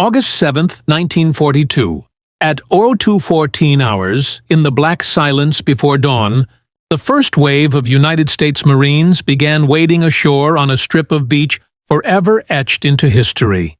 August 7, 1942. At 02:14 hours, in the black silence before dawn, the first wave of United States Marines began wading ashore on a strip of beach forever etched into history.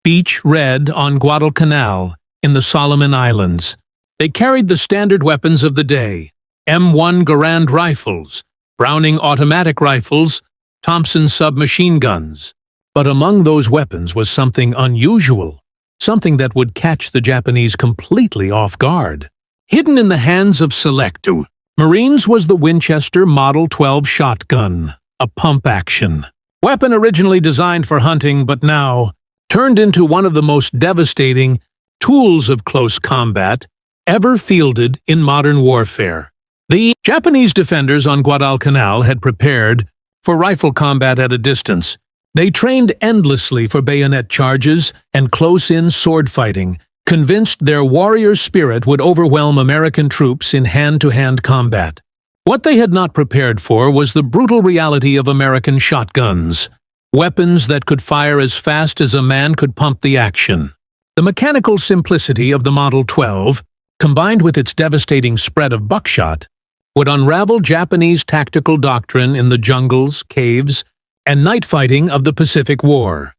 Beach red on Guadalcanal, in the Solomon Islands. They carried the standard weapons of the day: M1 Garand rifles, Browning automatic rifles, Thompson submachine guns. But among those weapons was something unusual, something that would catch the Japanese completely off guard. Hidden in the hands of selectu Marines was the Winchester Model 12 shotgun, a pump-action weapon originally designed for hunting but now turned into one of the most devastating tools of close combat ever fielded in modern warfare. The Japanese defenders on Guadalcanal had prepared for rifle combat at a distance. They trained endlessly for bayonet charges and close-in sword fighting, convinced their warrior spirit would overwhelm American troops in hand-to-hand combat. What they had not prepared for was the brutal reality of American shotguns, weapons that could fire as fast as a man could pump the action. The mechanical simplicity of the Model 12, combined with its devastating spread of buckshot, would unravel Japanese tactical doctrine in the jungles, caves, and night fighting of the Pacific War.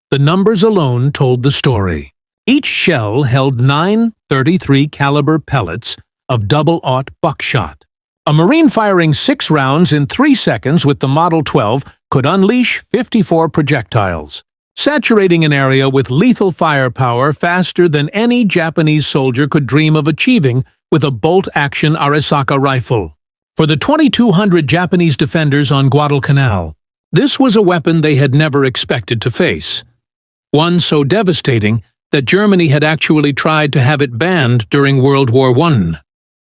The numbers alone told the story. Each shell held 9 .33 caliber pellets of double-aught buckshot. A Marine firing 6 rounds in 3 seconds with the Model 12 could unleash 54 projectiles, saturating an area with lethal firepower faster than any Japanese soldier could dream of achieving with a bolt-action Arisaka rifle. For the 2,200 Japanese defenders on Guadalcanal, this was a weapon they had never expected to face. One so devastating that Germany had actually tried to have it banned during World War I.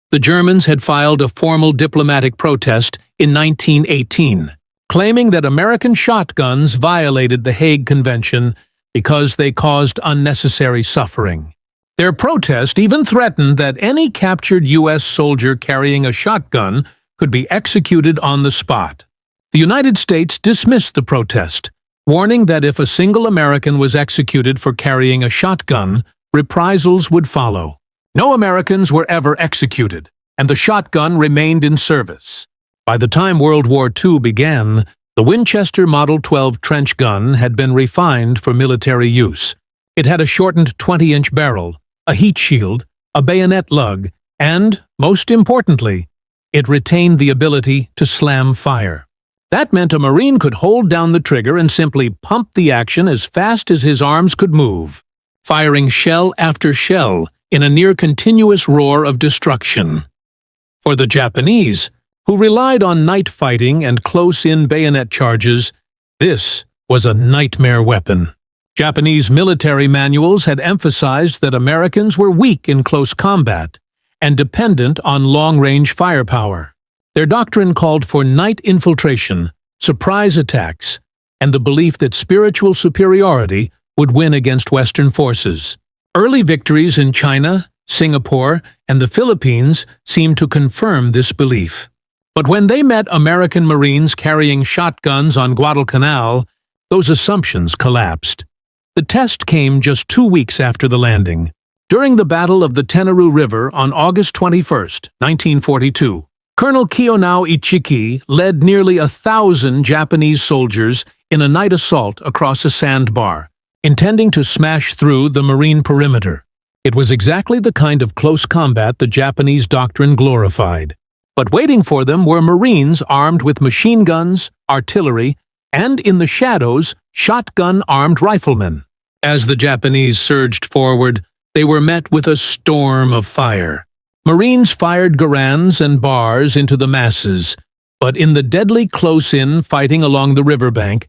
The Germans had filed a formal diplomatic protest in 1918, claiming that American shotguns violated the Hague Convention because they caused unnecessary suffering. Their protest even threatened that any captured U.S. soldier carrying a shotgun could be executed on the spot. The United States dismissed the protest, warning that if a single American was executed for carrying a shotgun, reprisals would follow. No Americans were ever executed, and the shotgun remained in service. By the time World War II began, the Winchester Model 12 trench gun had been refined for military use. It had a shortened 20-inch barrel, a heat shield, a bayonet lug, and, most importantly, it retained the ability to slam fire. That meant a Marine could hold down the trigger and simply pump the action as fast as his arms could move, firing shell after shell in a near-continuous roar of destruction. For the Japanese, who relied on night fighting and close-in bayonet charges, this was a nightmare weapon. Japanese military manuals had emphasized that Americans were weak in close combat and dependent on long-range firepower. Their doctrine called for night infiltration, surprise attacks, and the belief that spiritual superiority would win against Western forces. Early victories in China, Singapore, and the Philippines seemed to confirm this belief. But when they met American Marines carrying shotguns on Guadalcanal, those assumptions collapsed. The test came just 2 weeks after the landing. During the Battle of the Tenarú River on August 21, 1942, Colonel Kiyonao Ichiki led nearly 1,000 Japanese soldiers in a night assault across a sandbar, intending to smash through the Marine perimeter. It was exactly the kind of close combat the Japanese doctrine glorified. But waiting for them were Marines armed with machine guns, artillery, and, in the shadows, shotgun-armed riflemen. As the Japanese surged forward, they were met with a storm of fire. Marines fired Garands and bars into the masses, but in the deadly close-in fighting along the riverbank,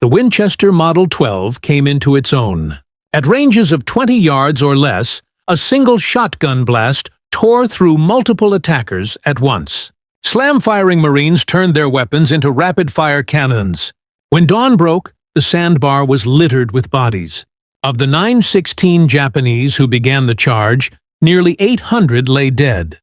the Winchester Model 12 came into its own. At ranges of 20 yards or less, a single shotgun blast tore through multiple attackers at once. Slam-firing Marines turned their weapons into rapid-fire cannons. When dawn broke, the sandbar was littered with bodies. Of the 916 Japanese who began the charge, nearly 800 lay dead.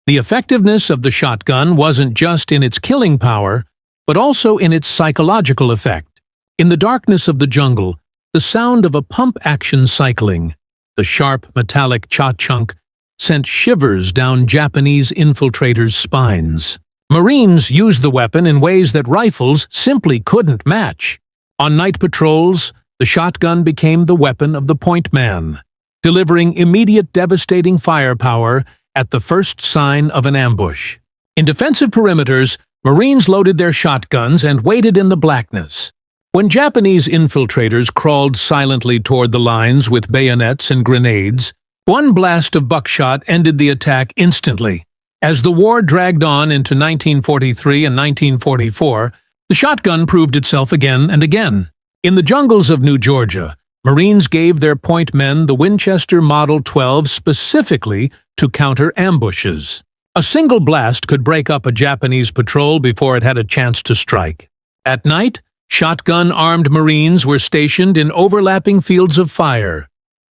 The effectiveness of the shotgun wasn't just in its killing power, but also in its psychological effect. In the darkness of the jungle, The sound of a pump-action cycling, the sharp metallic cha-chunk, sent shivers down Japanese infiltrators' spines. Marines used the weapon in ways that rifles simply couldn't match. On night patrols, the shotgun became the weapon of the point man, delivering immediate devastating firepower at the first sign of an ambush. In defensive perimeters, Marines loaded their shotguns and waited in the blackness. When Japanese infiltrators crawled silently toward the lines with bayonets and grenades, one blast of buckshot ended the attack instantly. As the war dragged on into 1943 and 1944, the shotgun proved itself again and again. In the jungles of New Georgia, Marines gave their point men the Winchester Model 12 specifically to counter ambushes. A single blast could break up a Japanese patrol before it had a chance to strike. At night, shotgun-armed Marines were stationed in overlapping fields of fire,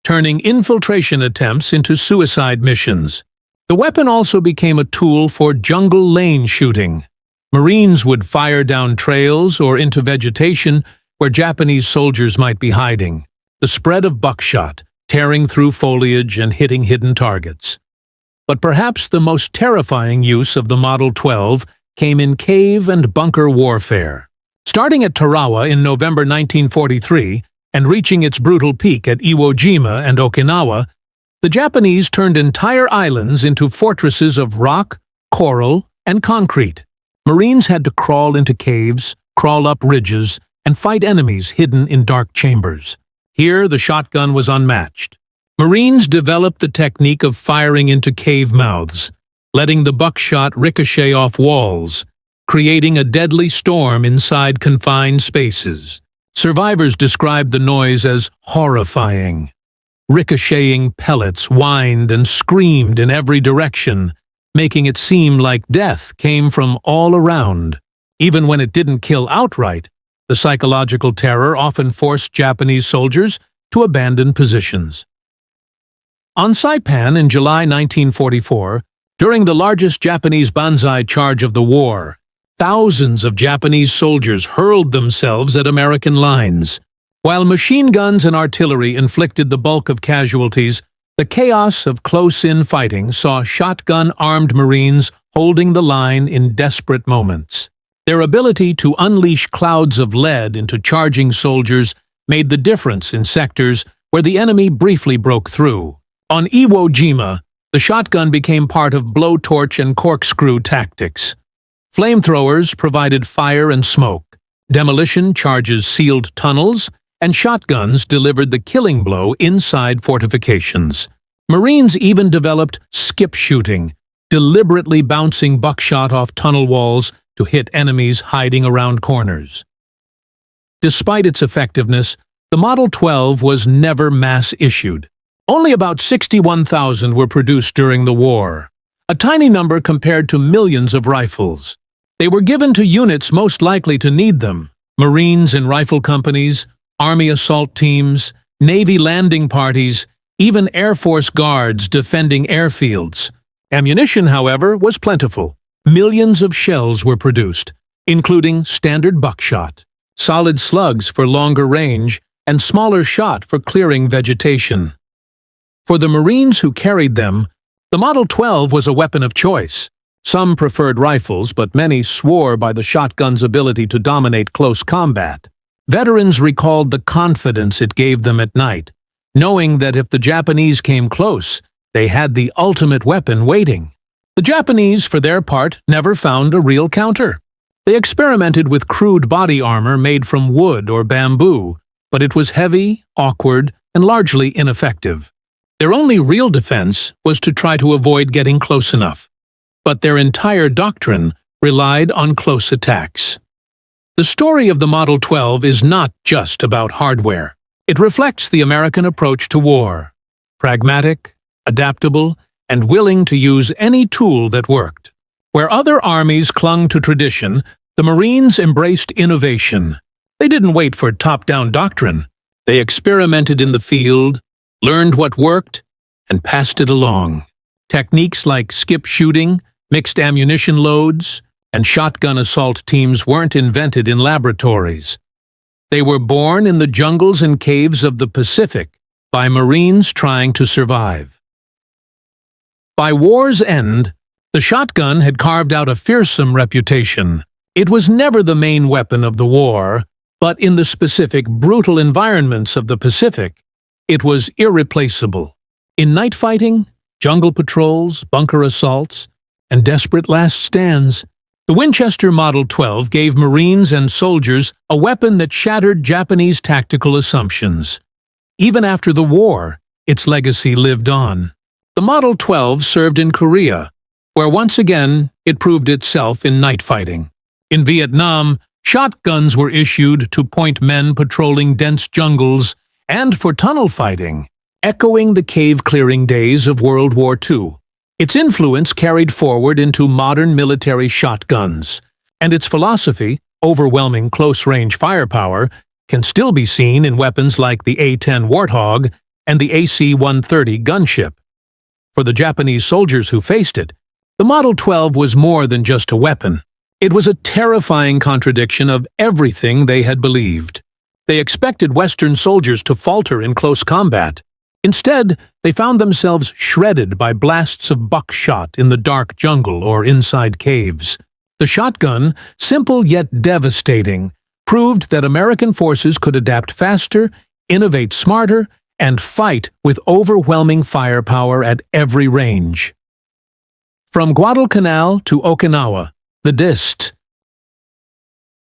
turning infiltration attempts into suicide missions. The weapon also became a tool for jungle lane shooting. Marines would fire down trails or into vegetation where Japanese soldiers might be hiding, the spread of buckshot tearing through foliage and hitting hidden targets. But perhaps the most terrifying use of the Model 12 came in cave and bunker warfare. Starting at Tarawa in November 1943 and reaching its brutal peak at Iwo Jima and Okinawa, the Japanese turned entire islands into fortresses of rock, coral, and concrete. Marines had to crawl into caves, crawl up ridges, and fight enemies hidden in dark chambers. Here, the shotgun was unmatched. Marines developed the technique of firing into cave mouths, letting the buckshot ricochet off walls, creating a deadly storm inside confined spaces. Survivors described the noise as horrifying. Ricocheting pellets whined and screamed in every direction, making it seem like death came from all around. Even when it didn't kill outright, the psychological terror often forced Japanese soldiers to abandon positions. On Saipan in July 1944, during the largest Japanese banzai charge of the war, thousands of Japanese soldiers hurled themselves at American lines. While machine guns and artillery inflicted the bulk of casualties, the chaos of close-in fighting saw shotgun-armed Marines holding the line in desperate moments. Their ability to unleash clouds of lead into charging soldiers made the difference in sectors where the enemy briefly broke through. On Iwo Jima, the shotgun became part of blowtorch and corkscrew tactics. Flamethrowers provided fire and smoke, demolition charges sealed tunnels, and shotguns delivered the killing blow inside fortifications. Marines even developed skip shooting, deliberately bouncing buckshot off tunnel walls to hit enemies hiding around corners. Despite its effectiveness, the Model 12 was never mass-issued. Only about 61,000 were produced during the war, a tiny number compared to millions of rifles. They were given to units most likely to need them: Marines in rifle companies, Army assault teams, Navy landing parties, even Air Force guards defending airfields. Ammunition, however, was plentiful. Millions of shells were produced, including standard buckshot, solid slugs for longer range, and smaller shot for clearing vegetation. For the Marines who carried them, the Model 12 was a weapon of choice. Some preferred rifles, but many swore by the shotgun's ability to dominate close combat. Veterans recalled the confidence it gave them at night, knowing that if the Japanese came close, they had the ultimate weapon waiting. The Japanese, for their part, never found a real counter. They experimented with crude body armor made from wood or bamboo, but it was heavy, awkward, and largely ineffective. Their only real defense was to try to avoid getting close enough. But their entire doctrine relied on close attacks. The story of the Model 12 is not just about hardware. It reflects the American approach to war: pragmatic, adaptable, and willing to use any tool that worked. Where other armies clung to tradition, the Marines embraced innovation. They didn't wait for top-down doctrine. They experimented in the field, learned what worked, and passed it along. Techniques like skip shooting, mixed ammunition loads, and shotgun assault teams weren't invented in laboratories. They were born in the jungles and caves of the Pacific by Marines trying to survive. By war's end, the shotgun had carved out a fearsome reputation. It was never the main weapon of the war, but in the specific brutal environments of the Pacific, it was irreplaceable. In night fighting, jungle patrols, bunker assaults, and desperate last stands, the Winchester Model 12 gave Marines and soldiers a weapon that shattered Japanese tactical assumptions. Even after the war, its legacy lived on. The Model 12 served in Korea, where once again it proved itself in night fighting. In Vietnam, shotguns were issued to point men patrolling dense jungles and for tunnel fighting, echoing the cave-clearing days of World War II. Its influence carried forward into modern military shotguns, and its philosophy, overwhelming close-range firepower, can still be seen in weapons like the A-10 Warthog and the AC-130 gunship. For the Japanese soldiers who faced it, the Model 12 was more than just a weapon. It was a terrifying contradiction of everything they had believed. They expected Western soldiers to falter in close combat. Instead, they found themselves shredded by blasts of buckshot in the dark jungle or inside caves. The shotgun, simple yet devastating, proved that American forces could adapt faster, innovate smarter, and fight with overwhelming firepower at every range. From Guadalcanal to Okinawa, the DIST